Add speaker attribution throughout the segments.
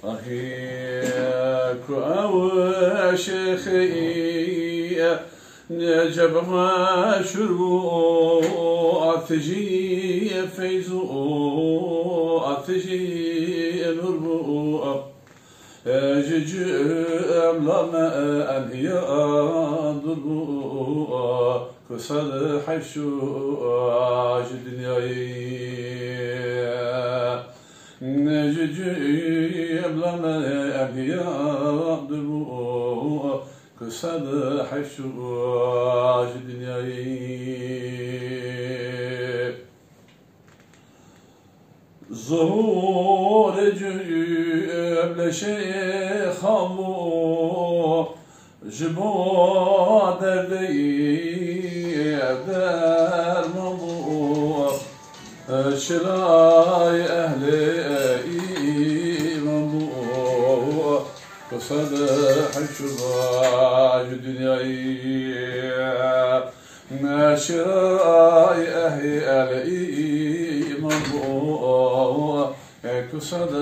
Speaker 1: أخيك أو شيخي نجب ما شربو أتجي فيزو أتجي نربو ججم لما أنهي ضربو كسر حيشو جدنياي ججم لما أنهي ضربو كسر حيشو جدنياي ظهور جبل شيخ أبو جبو دري در مبو شراي أهلي مبو قصد حشراج دنياي شراي أهلي مبو قصد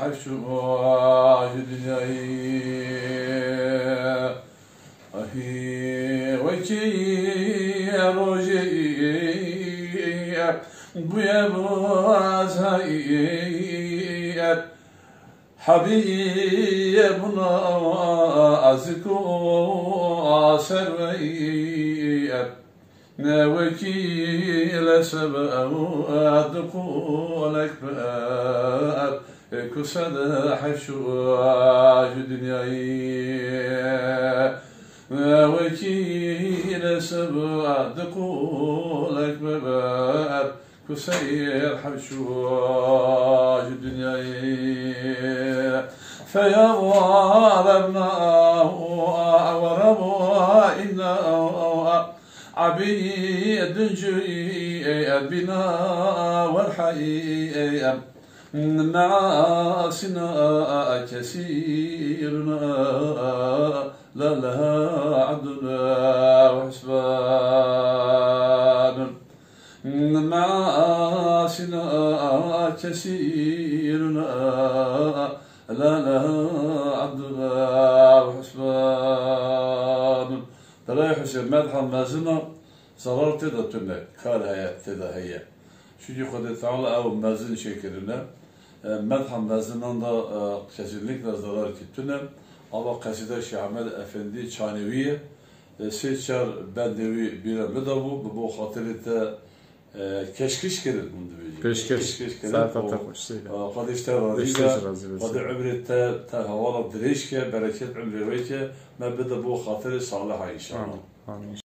Speaker 1: حشراج دنياي أهي وجي روجي بيا بوازهي حبيبنا أزكو سري وكيل سبأ دخولك بأب كسد حشواج دنياي وكيل سبأ دخولك بأب كسير حشواج دنياي فيا ربنا وربنا عبيد جئ بنا والحي معاصنا كثيرنا لا لها عدنا وحسبان معاصنا كثيرنا لا لها عدنا وحسبان ترى حسين مدحا مازنا صرار تدا تنا كار هي تدا هي شو يخد تعالى أو مازن شكلنا مدحا مازنا دا kesinlikle zarar kittuna ama kasida Şeyh Ahmed Efendi Çaneviye seçer bendevi bir medavu bu hatırete keşkiş kelir bunu diyecek.
Speaker 2: Keşkiş zaten takmışsıydı.
Speaker 1: Kardeşler razıyla, kadı ömrette havala direşke, bereket ömreveke, me bede bu hatırı salaha inşallah.
Speaker 2: Amin.